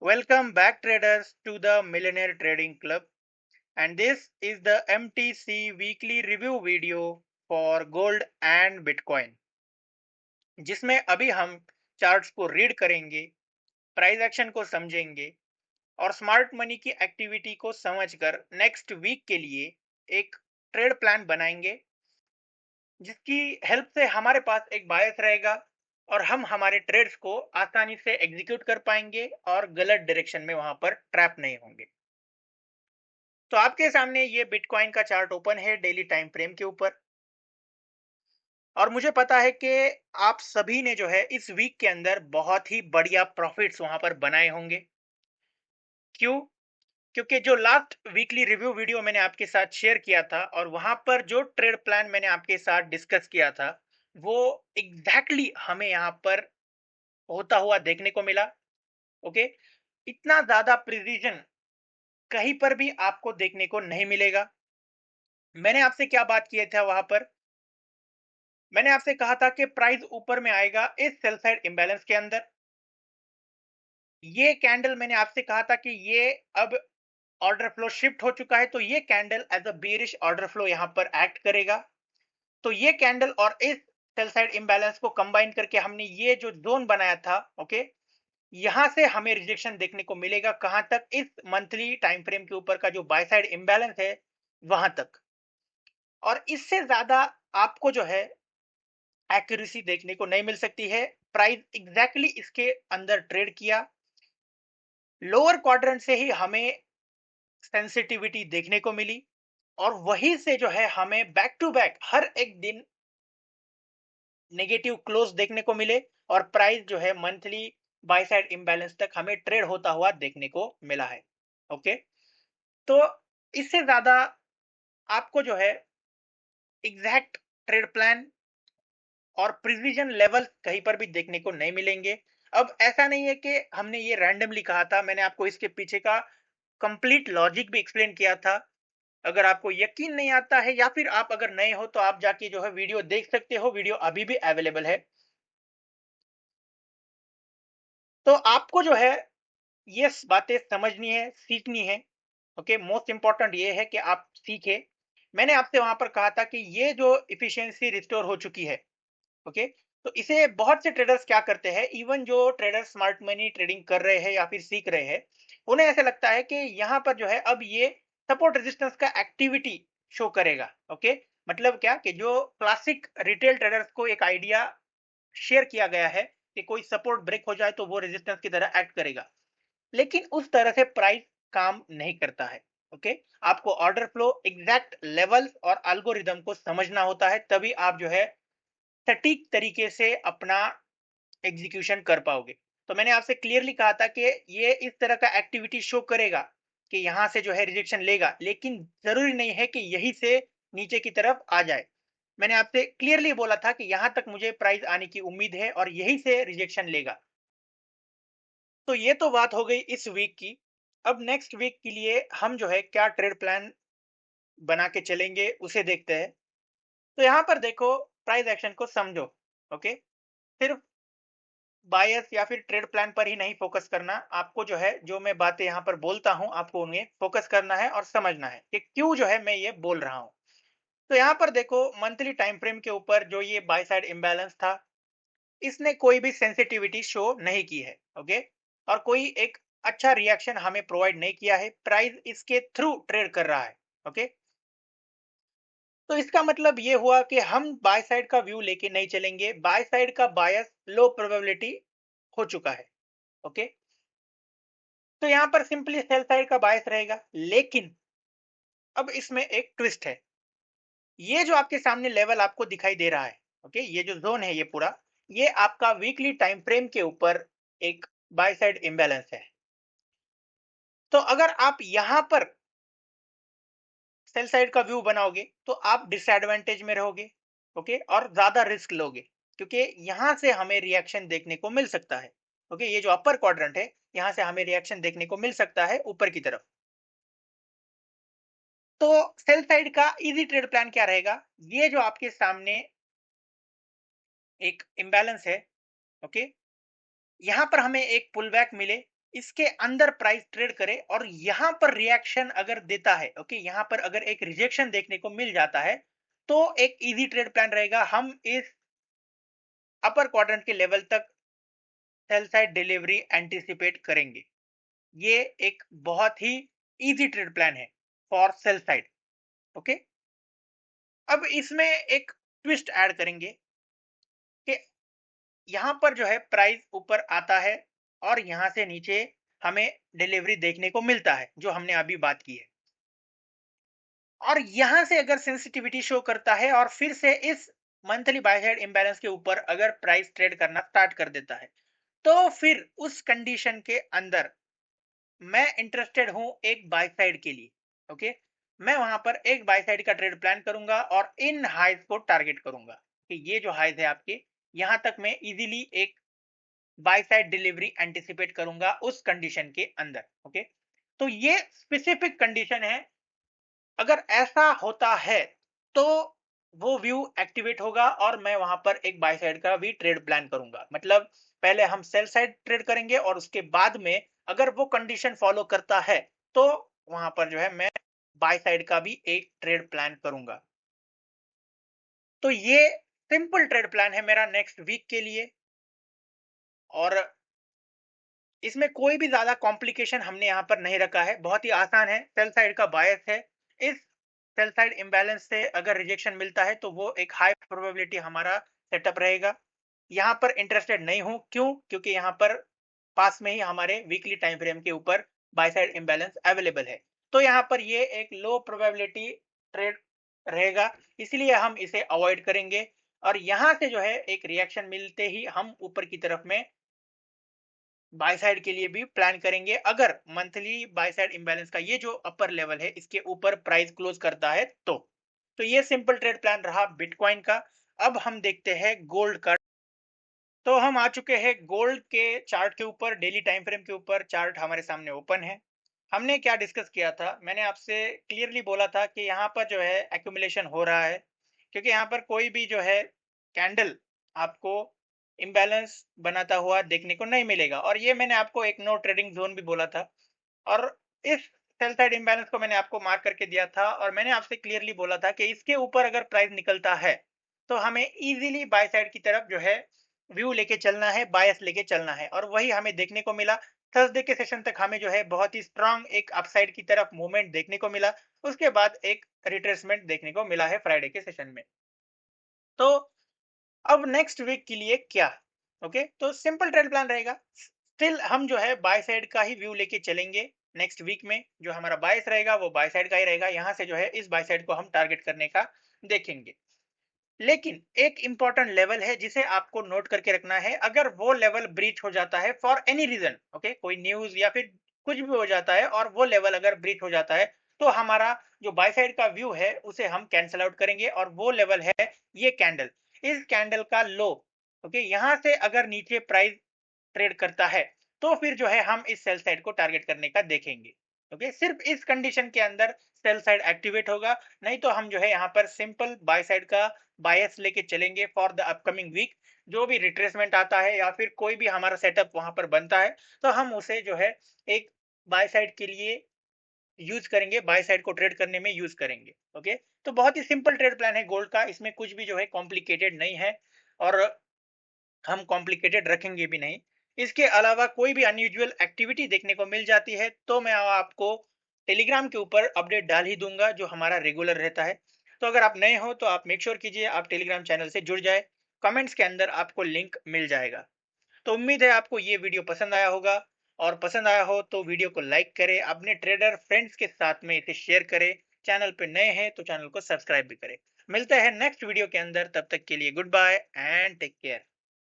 Welcome back, traders, to the Millionaire Trading Club. And this is the MTC weekly review video for gold and Bitcoin, जिसमें अभी हम charts को read करेंगे, price action को समझेंगे और स्मार्ट मनी की एक्टिविटी को समझकर नेक्स्ट वीक के लिए एक ट्रेड प्लान बनाएंगे, जिसकी हेल्प से हमारे पास एक बायस रहेगा और हम हमारे ट्रेड्स को आसानी से एग्जीक्यूट कर पाएंगे और गलत डायरेक्शन में वहां पर ट्रैप नहीं होंगे। तो आपके सामने ये बिटकॉइन का चार्ट ओपन है डेली टाइम फ्रेम के ऊपर। और मुझे पता है कि आप सभी ने जो है इस वीक के अंदर बहुत ही बढ़िया प्रॉफिट्स वहां पर बनाए होंगे। क्यों? क्योंकि जो लास्ट वीकली रिव्यू वीडियो मैंने आपके साथ शेयर किया था और वहां पर जो ट्रेड प्लान मैंने आपके साथ डिस्कस किया था, वो एग्जैक्टली हमें यहाँ पर होता हुआ देखने को मिला। ओके, इतना ज्यादा प्रिसीजन कहीं पर भी आपको देखने को नहीं मिलेगा। मैंने आपसे क्या बात किए थे वहां पर? मैंने आपसे कहा था कि प्राइस ऊपर में आएगा इस सेल साइड इंबैलेंस के अंदर। ये कैंडल मैंने आपसे कहा था कि ये अब ऑर्डर फ्लो शिफ्ट हो चुका है, तो ये candle as a bearish order flow यहां पर एक्ट करेगा। तो ये कैंडल और इस सेल साइड इंबैलेंस को कंबाइन करके हमने ये जो जोन बनाया था, ओके, यहां से हमें रिजेक्शन देखने को मिलेगा। कहां तक? इस मंथली टाइम फ्रेम के ऊपर का जो बाय साइड इंबैलेंस है वहां तक। और इससे ज्यादा आपको जो है एक्यूरेसी देखने को नहीं मिल सकती है। प्राइस एग्जैक्टली इसके अंदर ट्रेड किया, लोअर क्वाड्रेंट से ही हमें सेंसिटिविटी देखने को मिली और वहीं से जो है हमें बैक टू बैक हर एक दिन नेगेटिव क्लोज देखने को मिले और प्राइस जो है मंथली बाय साइड इंबैलेंस तक हमें ट्रेड होता हुआ देखने को मिला है। ओके, तो इससे ज्यादा आपको जो है एग्जैक्ट ट्रेड प्लान और प्रिसीजन लेवल कहीं पर भी देखने को नहीं मिलेंगे। अब ऐसा नहीं है कि हमने ये रैंडमली कहा था, मैंने आपको इसके पीछे का कंप्लीट लॉजिक भी एक्सप्लेन किया था। अगर आपको यकीन नहीं आता है या फिर आप अगर नए हो तो आप जाके जो है वीडियो देख सकते हो, वीडियो अभी भी अवेलेबल है। तो आपको जो है ये बातें समझनी है, सीखनी है। ओके, मोस्ट इंपॉर्टेंट ये है कि आप सीखे। मैंने आपसे वहां पर कहा था कि ये जो इफिशियंसी रिस्टोर हो चुकी है, ओके, तो इसे बहुत से ट्रेडर्स क्या करते हैं, इवन जो ट्रेडर स्मार्ट मनी ट्रेडिंग कर रहे हैं या फिर सीख रहे हैं, उन्हें ऐसा लगता है कि यहाँ पर जो है अब ये सपोर्ट रेजिस्टेंस का एक्टिविटी शो करेगा। ओके, मतलब क्या कि जो क्लासिक रिटेल ट्रेडर्स को एक आइडिया शेयर किया गया है कि कोई सपोर्ट ब्रेक हो जाए तो वो रेजिस्टेंस की तरह एक्ट करेगा, लेकिन उस तरह से प्राइस काम नहीं करता है। ओके, आपको ऑर्डर फ्लो, एग्जैक्ट लेवल्स और एल्गोरिदम को समझना होता है, तभी आप जो है सटीक तरीके से अपना एग्जीक्यूशन कर पाओगे। तो मैंने आपसे क्लियरली कहा था कि ये इस तरह का एक्टिविटी शो करेगा कि यहां से जो है रिजेक्शन लेगा, लेकिन जरूरी नहीं है कि यही से नीचे की तरफ आ जाए। मैंने आपसे क्लियरली बोला था कि यहां तक मुझे प्राइस आने की उम्मीद है और यही से रिजेक्शन लेगा। तो ये तो बात हो गई इस वीक की। अब नेक्स्ट वीक के लिए हम जो है क्या ट्रेड प्लान बना के चलेंगे उसे देखते हैं। तो यहाँ पर देखो, प्राइस एक्शन को समझो। ओके, सिर्फ बायस या फिर ट्रेड प्लान पर ही नहीं फोकस करना, आपको जो है जो मैं बातें यहाँ पर बोलता हूँ आपको उन्हें फोकस करना है और समझना है कि क्यों जो है मैं ये बोल रहा हूँ। तो यहाँ पर देखो, मंथली टाइम फ्रेम के ऊपर जो ये बाय साइड इंबैलेंस था, इसने कोई भी सेंसिटिविटी शो नहीं की है। ओके, और कोई एक अच्छा रिएक्शन हमें प्रोवाइड नहीं किया है, प्राइस इसके थ्रू ट्रेड कर रहा है। ओके, तो इसका मतलब ये हुआ कि हम बाय साइड का व्यू लेके नहीं चलेंगे, बाय साइड का बायस लो प्रोबेबिलिटी हो चुका है। ओके, तो यहां पर सिंपली सेल साइड का बायस रहेगा, लेकिन अब इसमें एक ट्विस्ट है। ये जो आपके सामने लेवल आपको दिखाई दे रहा है, ओके, ये जो जोन है ये पूरा, ये आपका वीकली टाइम फ्रेम के ऊपर एक बाय साइड इंबैलेंस है। तो अगर आप यहां पर सेल साइड का व्यू बनाओगे तो आप डिसएडवांटेज में रहोगे। ओके, और ज्यादा रिस्क लोगे, क्योंकि यहां से हमें रिएक्शन देखने को मिल सकता है। ओके, ये जो अपर क्वाड्रेंट है, यहां से हमें रिएक्शन देखने को मिल सकता है ऊपर की तरफ। तो सेल साइड का इजी ट्रेड प्लान क्या रहेगा? ये जो आपके सामने एक इंबैलेंस है, ओके, यहां पर हमें एक पुल बैक मिले, इसके अंदर प्राइस ट्रेड करे और यहां पर रिएक्शन अगर देता है, ओके, यहां पर अगर एक रिजेक्शन देखने को मिल जाता है, तो एक इजी ट्रेड प्लान रहेगा। हम इस अपर क्वाड्रेंट के लेवल तक सेल साइड डिलीवरी एंटिसिपेट करेंगे। ये एक बहुत ही इजी ट्रेड प्लान है फॉर सेल साइड। ओके, अब इसमें एक ट्विस्ट ऐड करेंगे कि यहाँ पर जो है प्राइस ऊपर आता है और यहाँ से नीचे हमें डिलीवरी देखने को मिलता है, जो हमने अभी बात की है। और यहाँ से अगर सेंसिटिविटी शो करता है और फिर से इस मंथली बाय साइड इंबैलेंस के ऊपर अगर प्राइस ट्रेड करना स्टार्ट कर देता है, तो फिर उस कंडीशन के अंदर मैं इंटरेस्टेड हूं एक बाय साइड के लिए। ओके, मैं वहां पर एक बाय साइड का ट्रेड प्लान करूंगा और इन हाइज को टारगेट करूंगा कि ये जो हाइज है आपके, यहां तक मैं इजीली एक बाय साइड डिलीवरी एंटिसिपेट करूंगा उस कंडीशन के अंदर। ओके, तो ये स्पेसिफिक कंडीशन है। अगर ऐसा होता है तो वो व्यू एक्टिवेट होगा और मैं वहां पर एक बाय साइड का भी ट्रेड प्लान करूंगा। मतलब पहले हम सेल साइड ट्रेड करेंगे और उसके बाद में अगर वो कंडीशन फॉलो करता है, तो वहां पर जो है मैं बाय साइड का भी एक ट्रेड प्लान करूंगा। तो ये सिंपल ट्रेड प्लान है मेरा नेक्स्ट वीक के लिए, और इसमें कोई भी ज्यादा कॉम्प्लिकेशन हमने यहाँ पर नहीं रखा है, बहुत ही आसान है। सेल साइड का बायस है, इस सेल साइड इम्बैलेंस से अगर रिजेक्शन मिलता है तो वो एक हाई प्रोबेबिलिटी हमारा सेटअप रहेगा। यहाँ पर इंटरेस्टेड नहीं हूं, क्यों? क्योंकि यहाँ पर पास में ही हमारे वीकली टाइम फ्रेम के ऊपर बाय साइड इम्बैलेंस अवेलेबल है, तो यहाँ पर ये एक लो प्रोबेबिलिटी ट्रेड रहेगा, इसलिए हम इसे अवॉइड करेंगे। और यहाँ से जो है एक रिएक्शन मिलते ही हम ऊपर की तरफ में बाय साइड के लिए भी प्लान करेंगे, अगर मंथली बाय साइड इंबैलेंस का ये जो अपर लेवल है इसके ऊपर प्राइस क्लोज करता है तो ये सिंपल ट्रेड प्लान रहा बिटकॉइन का। अब हम देखते हैं गोल्ड का। तो हम आ चुके हैं गोल्ड के चार्ट के ऊपर, डेली टाइम फ्रेम के ऊपर चार्ट हमारे सामने ओपन है। हमने क्या डिस्कस किया था, मैंने आपसे क्लियरली बोला था कि यहाँ पर जो है एक्यूमुलेशन हो रहा है, क्योंकि यहाँ पर कोई भी जो है कैंडल आपको इम्बैलेंस बनाता हुआ देखने को नहीं मिलेगा, और ये मैंने आपको एक नो ट्रेडिंग जोन भी बोला था। और इस सेल साइड इम्बैलेंस को मैंने आपको मार्क करके दिया था, और मैंने आपसे क्लियरली बोला था कि इसके ऊपर अगर प्राइस निकलता है तो हमें इजीली बाय साइड की तरफ जो है व्यू लेके चलना है, बायस लेके चलना है, और वही हमें देखने को मिला। थर्सडे के सेशन तक हमें जो है बहुत ही स्ट्रांग एक अपसाइड की तरफ मूवमेंट देखने को मिला, उसके बाद एक रिट्रेसमेंट देखने को मिला है फ्राइडे के सेशन में। तो अब नेक्स्ट वीक के लिए क्या? ओके, तो सिंपल ट्रेड प्लान रहेगा। स्टिल हम जो है बाय साइड का ही व्यू लेके चलेंगे। नेक्स्ट वीक में जो हमारा बायस रहेगा वो बाय साइड का ही रहेगा, यहाँ से जो है इस बाय साइड को हम टारगेट करने का देखेंगे। लेकिन एक इंपॉर्टेंट लेवल है जिसे आपको नोट करके रखना है। अगर वो लेवल ब्रीच हो जाता है फॉर एनी रीजन, ओके, कोई न्यूज या फिर कुछ भी हो जाता है और वो लेवल अगर ब्रीच हो जाता है, तो हमारा जो बाय साइड का व्यू है उसे हम कैंसिल आउट करेंगे, और वो लेवल है ये कैंडल, इस कैंडल का लो। ओके, यहां से अगर नीचे प्राइस ट्रेड करता है तो फिर जो है हम इस सेल साइड को टारगेट करने का देखेंगे। ओके, सिर्फ इस कंडीशन के अंदर सेल साइड एक्टिवेट होगा, नहीं तो हम जो है यहाँ पर सिंपल बाय साइड का बायस लेके चलेंगे फॉर द अपकमिंग वीक। जो भी रिट्रेसमेंट आता है या फिर कोई भी हमारा सेटअप वहां पर बनता है, तो हम उसे जो है एक बाय साइड के लिए यूज करेंगे, बाय साइड को ट्रेड करने में यूज करेंगे। ओके, तो बहुत ही सिंपल ट्रेड प्लान है गोल्ड का, इसमें कुछ भी जो है कॉम्प्लिकेटेड नहीं है, और हम कॉम्प्लिकेटेड रखेंगे भी नहीं। इसके अलावा कोई भी अनयूजुअल एक्टिविटी देखने को मिल जाती है तो मैं आपको टेलीग्राम के ऊपर अपडेट डाल ही दूंगा, जो हमारा रेगुलर रहता है। तो अगर आप नए हो तो आप मेक श्योर कीजिए आप टेलीग्राम चैनल से जुड़ जाए, कमेंट्स के अंदर आपको लिंक मिल जाएगा। तो उम्मीद है आपको ये वीडियो पसंद आया होगा, और पसंद आया हो तो वीडियो को लाइक करें, अपने ट्रेडर फ्रेंड्स के साथ में इसे शेयर करें। चैनल पे नए हैं तो चैनल को सब्सक्राइब भी करें। मिलते हैं नेक्स्ट वीडियो के अंदर, तब तक के लिए goodbye and take care.